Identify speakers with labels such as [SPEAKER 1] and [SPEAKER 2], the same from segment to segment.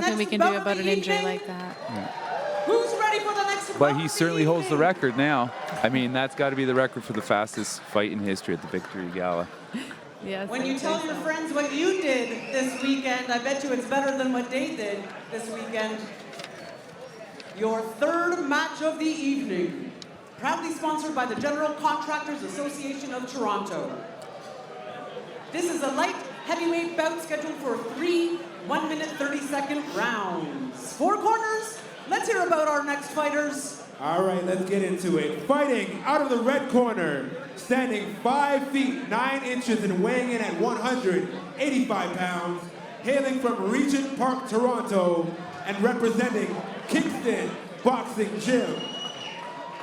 [SPEAKER 1] nothing we can do about an injury like that.
[SPEAKER 2] Yeah.
[SPEAKER 3] Who's ready for the next
[SPEAKER 2] But he certainly holds the record now. I mean, that's got to be the record for the fastest fight in history at the Victory Gala.
[SPEAKER 1] Yes.
[SPEAKER 3] When you tell your friends what you did this weekend, I bet you it's better than what they did this weekend. Your third match of the evening, proudly sponsored by the General Contractors Association of Toronto. This is a light heavyweight bout scheduled for 3 1-minute 30-second rounds. 4 corners. Let's hear about our next fighters.
[SPEAKER 4] All right, let's get into it. Fighting out of the red corner, standing 5 feet 9 inches and weighing in at 185 pounds, hailing from Regent Park, Toronto, and representing Kingston Boxing Gym.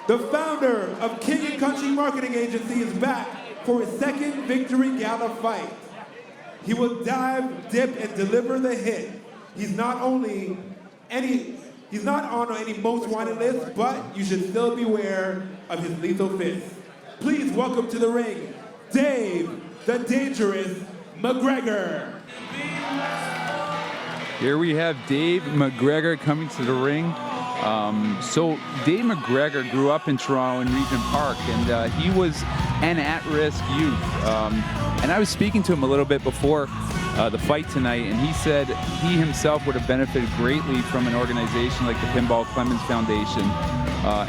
[SPEAKER 4] The founder of King and Country Marketing Agency is back for his second Victory Gala fight. He will dive, dip, and deliver the hit. He's not on any most wanted list, but you should still beware of his lethal fist. Please welcome to the ring, Dave the Dangerous McGregor.
[SPEAKER 2] Here we have Dave McGregor coming to the ring. So Dave McGregor grew up in Toronto in Regent Park, and he was an at-risk youth. And I was speaking to him a little bit before the fight tonight, and he said he himself would have benefited greatly from an organization like the Pinball Clemens Foundation.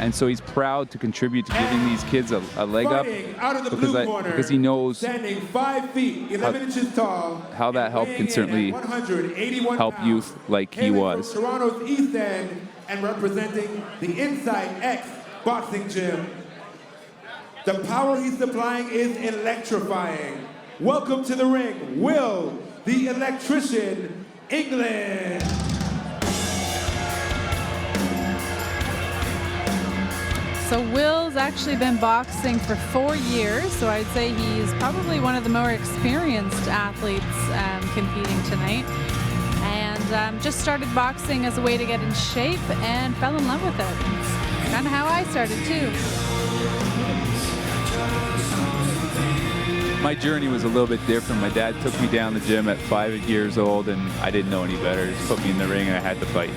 [SPEAKER 2] And so he's proud to contribute to giving these kids a leg up because he knows
[SPEAKER 4] standing 5 feet 11 inches tall,
[SPEAKER 2] how that help can certainly help youth like he was.
[SPEAKER 4] From Toronto's East End and representing the Inside X Boxing Gym. The power he's supplying is electrifying. Welcome to the ring, Will the Electrician England.
[SPEAKER 1] So Will's actually been boxing for 4 years, so I'd say he's probably one of the more experienced athletes competing tonight. And just started boxing as a way to get in shape and fell in love with it. It's kind of how I started too.
[SPEAKER 2] My journey was a little bit different. My dad took me down the gym at 5 years old, and I didn't know any better. He just put me in the ring, and I had to fight.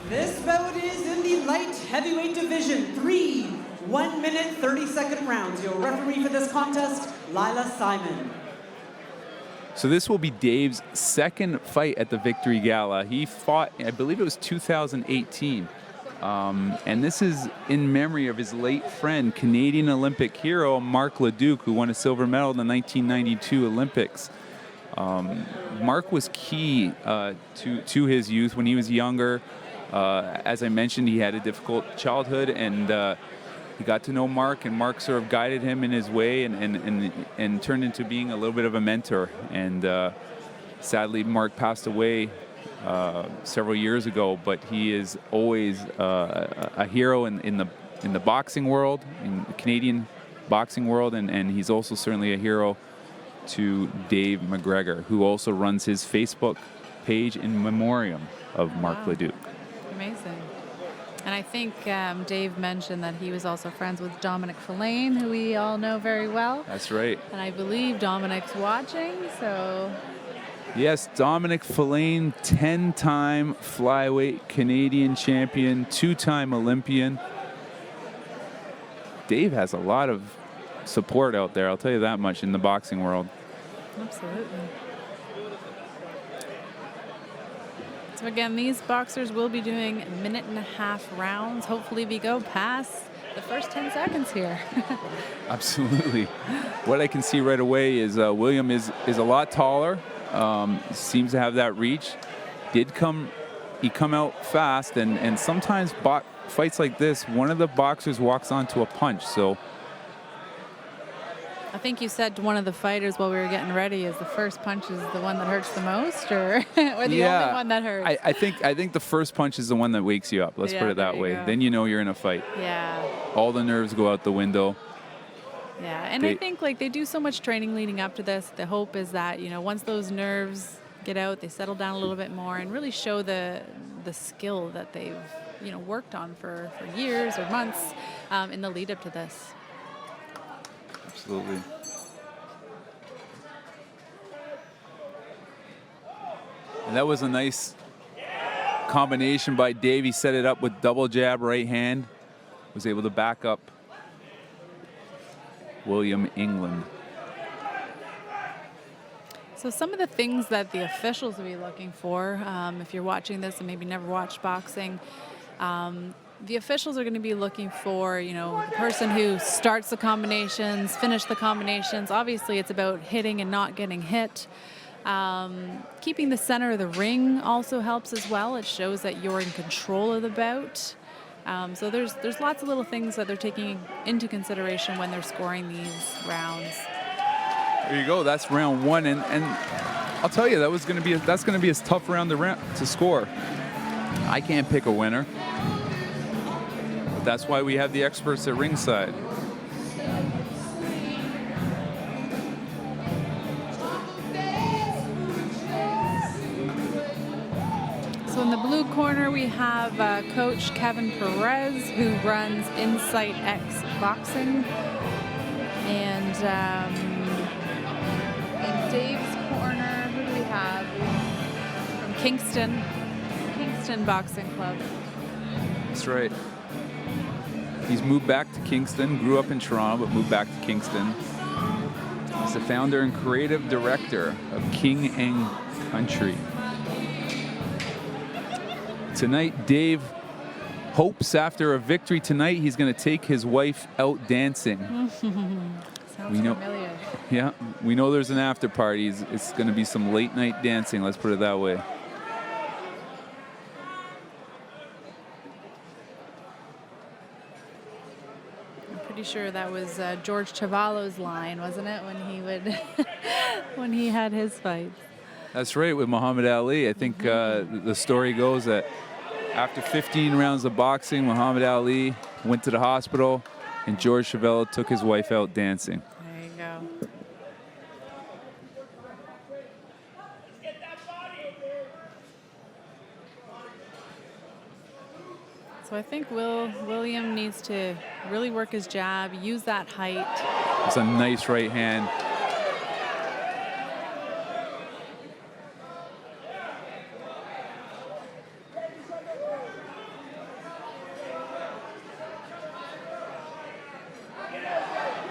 [SPEAKER 3] This bout is in the light heavyweight division, 3 1-minute 30-second rounds. Your referee for this contest, Lila Simon.
[SPEAKER 2] So this will be Dave's second fight at the Victory Gala. He fought, I believe it was 2018. And this is in memory of his late friend, Canadian Olympic hero Marc Leduc, who won a silver medal in the 1992 Olympics. Marc was key to his youth when he was younger. As I mentioned, he had a difficult childhood, and he got to know Marc, and Marc sort of guided him in his way and turned into being a little bit of a mentor. And sadly, Marc passed away several years ago, but he is always a hero in the boxing world, in the Canadian boxing world, and he's also certainly a hero to Dave McGregor, who also runs his Facebook page in memoriam of Marc Leduc.
[SPEAKER 1] Amazing. And I think Dave mentioned that he was also friends with Dominic Fillane, who we all know very well.
[SPEAKER 2] That's right.
[SPEAKER 1] And I believe Dominic's watching, so...
[SPEAKER 2] Yes, Dominic Fillane, 10-time flyweight Canadian champion, 2-time Olympian. Dave has a lot of support out there, I'll tell you that much, in the boxing world.
[SPEAKER 1] Absolutely. So again, these boxers will be doing 1.5-minute rounds. Hopefully we go past the first 10 seconds here.
[SPEAKER 2] Absolutely. What I can see right away is William is a lot taller. Seems to have that reach. He come out fast, and sometimes fights like this, one of the boxers walks onto a punch. So
[SPEAKER 1] I think you said to one of the fighters while we were getting ready, is the first punch is the one that hurts the most, or the only one that hurts?
[SPEAKER 2] I think the first punch is the one that wakes you up. Let's put it that way. Then you know you're in a fight.
[SPEAKER 1] Yeah.
[SPEAKER 2] All the nerves go out the window.
[SPEAKER 1] Yeah, and I think like they do so much training leading up to this. The hope is that, you know, once those nerves get out, they settle down a little bit more and really show the skill that they've, you know, worked on for years or months in the lead up to this.
[SPEAKER 2] Absolutely. And that was a nice combination by Dave. He set it up with double jab right hand. Was able to back up William England.
[SPEAKER 1] So some of the things that the officials will be looking for, if you're watching this and maybe never watched boxing, the officials are going to be looking for, you know, the person who starts the combinations, finish the combinations. Obviously, it's about hitting and not getting hit. Keeping the center of the ring also helps as well. It shows that you're in control of the bout. So there's lots of little things that they're taking into consideration when they're scoring these rounds.
[SPEAKER 2] There you go. That's round one, and I'll tell you that's going to be a tough round to score. I can't pick a winner. That's why we have the experts at ringside.
[SPEAKER 1] So in the blue corner, we have Coach Kevin Perez, who runs Insight X Boxing. And in Dave's corner, who do we have? From Kingston Boxing Club.
[SPEAKER 2] That's right. He's moved back to Kingston, grew up in Toronto, but moved back to Kingston. He's the founder and creative director of King Eng Country. Tonight, Dave hopes after a victory tonight, he's going to take his wife out dancing.
[SPEAKER 1] Sounds familiar.
[SPEAKER 2] Yeah, we know there's an after party. It's going to be some late night dancing, let's put it that way.
[SPEAKER 1] Pretty sure that was George Chavallo's line, wasn't it, when he would when he had his fights?
[SPEAKER 2] That's right, with Muhammad Ali. I think the story goes that after 15 rounds of boxing, Muhammad Ali went to the hospital, and George Chavallo took his wife out dancing.
[SPEAKER 1] There you go. So I think William needs to really work his jab, use that height.
[SPEAKER 2] It's a nice right hand.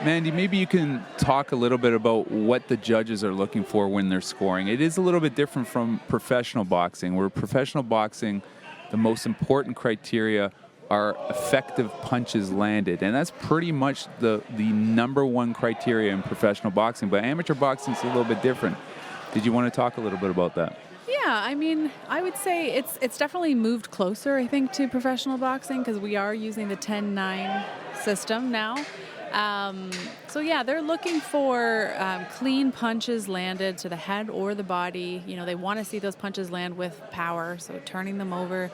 [SPEAKER 2] Mandy, maybe you can talk a little bit about what the judges are looking for when they're scoring. It is a little bit different from professional boxing, where professional boxing, the most important criteria are effective punches landed. And that's pretty much the number one criteria in professional boxing. But amateur boxing is a little bit different. Did you want to talk a little bit about that?
[SPEAKER 1] Yeah, I mean, I would say it's definitely moved closer, I think, to professional boxing because we are using the 10-9 system now. So yeah, they're looking for clean punches landed to the head or the body. You know, they want to see those punches land with power, so turning them over.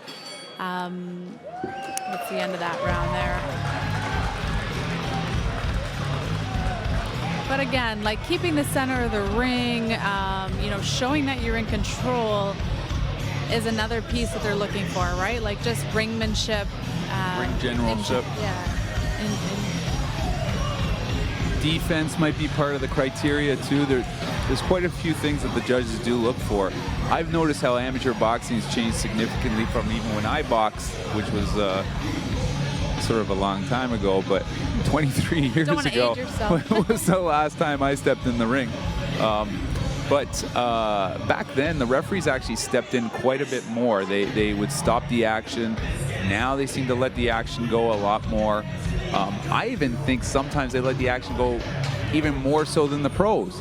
[SPEAKER 1] That's the end of that round there. But again, like keeping the center of the ring, you know, showing that you're in control is another piece that they're looking for, right? Like just ringmanship.
[SPEAKER 2] Ring generalship. Defense might be part of the criteria too. There's quite a few things that the judges do look for. I've noticed how amateur boxing has changed significantly from even when I boxed, which was sort of a long time ago, but 23 years ago was the last time I stepped in the ring. But back then, the referees actually stepped in quite a bit more. They would stop the action. Now they seem to let the action go a lot more. I even think sometimes they let the action go even more so than the pros.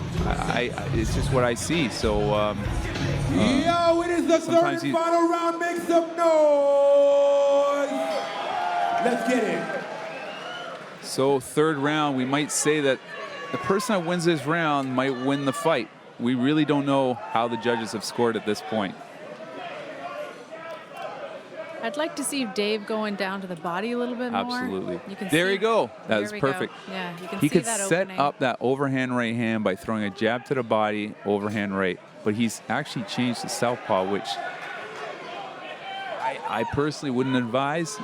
[SPEAKER 2] It's just what I see. So,
[SPEAKER 4] yo, it is the third and final round. Make some noise. Let's get it.
[SPEAKER 2] So, third round, we might say that the person that wins this round might win the fight. We really don't know how the judges have scored at this point.
[SPEAKER 1] I'd like to see Dave going down to the body a little bit more.
[SPEAKER 2] Absolutely.
[SPEAKER 1] You can
[SPEAKER 2] there you go. That was perfect.
[SPEAKER 1] Go. Yeah, you can
[SPEAKER 2] he
[SPEAKER 1] see
[SPEAKER 2] could
[SPEAKER 1] that
[SPEAKER 2] set
[SPEAKER 1] opening.
[SPEAKER 2] up that overhand right hand by throwing a jab to the body, overhand right. But he's actually changed to southpaw, which I personally wouldn't advise,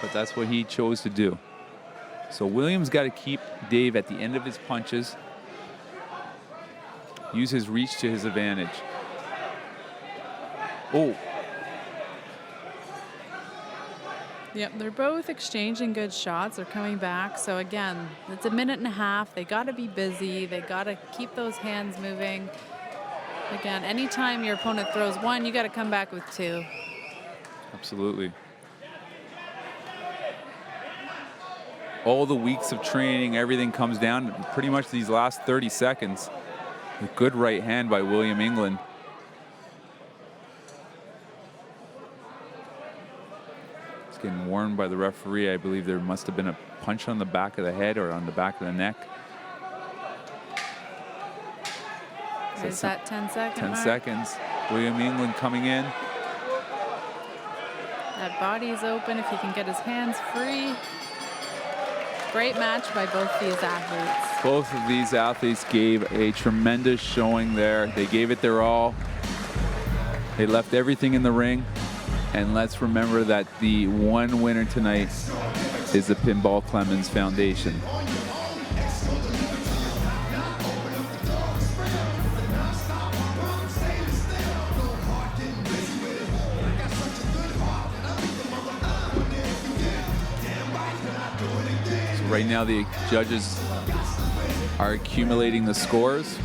[SPEAKER 2] but that's what he chose to do. So Williams got to keep Dave at the end of his punches, use his reach to his advantage. Oh.
[SPEAKER 1] Yep, they're both exchanging good shots. They're coming back. So again, it's a minute and a half. They got to be busy. They got to keep those hands moving. Again, anytime your opponent throws one, you got to come back with two.
[SPEAKER 2] Absolutely. All the weeks of training, everything comes down to pretty much these last 30 seconds. A good right hand by William England. It's getting warned by the referee. I believe there must have been a punch on the back of the head or on the back of the neck.
[SPEAKER 1] Is that 10
[SPEAKER 2] 10 seconds. William England coming in.
[SPEAKER 1] That body's open if he can get his hands free. Great match by both these athletes.
[SPEAKER 2] Both of these athletes gave a tremendous showing there. They gave it their all. They left everything in the ring. And let's remember that the one winner tonight is the Pinball Clemens Foundation. Right now, the judges are accumulating the scores,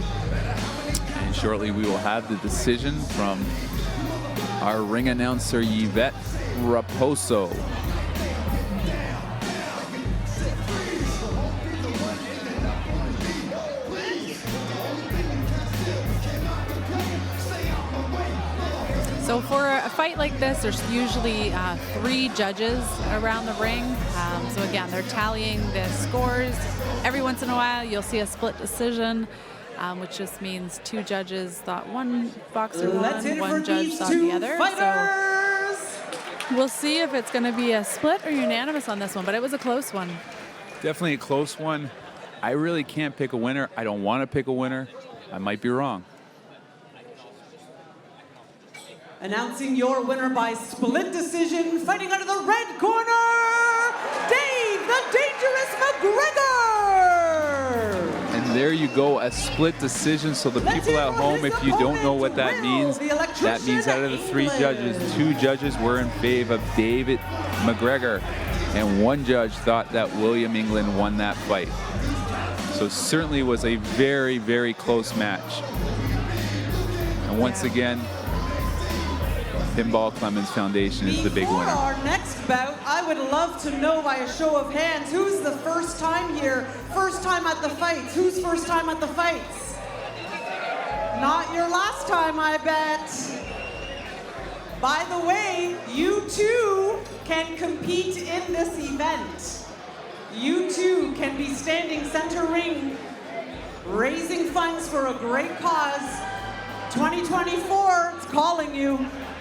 [SPEAKER 2] and shortly we will have the decision from our ring announcer, Yvette Raposo.
[SPEAKER 1] So for a fight like this, there's usually 3 judges around the ring. So again, they're tallying the scores. Every once in a while, you'll see a split decision, which just means 2 judges thought one boxer won, one judge thought the other.
[SPEAKER 3] Fighters.
[SPEAKER 1] So we'll see if it's going to be a split or unanimous on this one, but it was a close one.
[SPEAKER 2] Definitely a close one. I really can't pick a winner. I don't want to pick a winner. I might be wrong.
[SPEAKER 3] Announcing your winner by split decision, fighting out of the red corner, Dave the Dangerous McGregor!
[SPEAKER 2] And there you go, a split decision. So the people at home, if you don't know what that means out of the 3 judges, 2 judges were in favor of David McGregor, and 1 judge thought that William England won that fight. So certainly was a very, very close match. And once again, Pinball Clemens Foundation is the big winner.
[SPEAKER 3] Before our next bout, I would love to know by a show of hands, who's the first time here, first time at the fights? Who's first time at the fights? Not your last time, I bet. By the way, you too can compete in this event. You too can be standing center ring, raising funds for a great cause. 2024, it's calling you.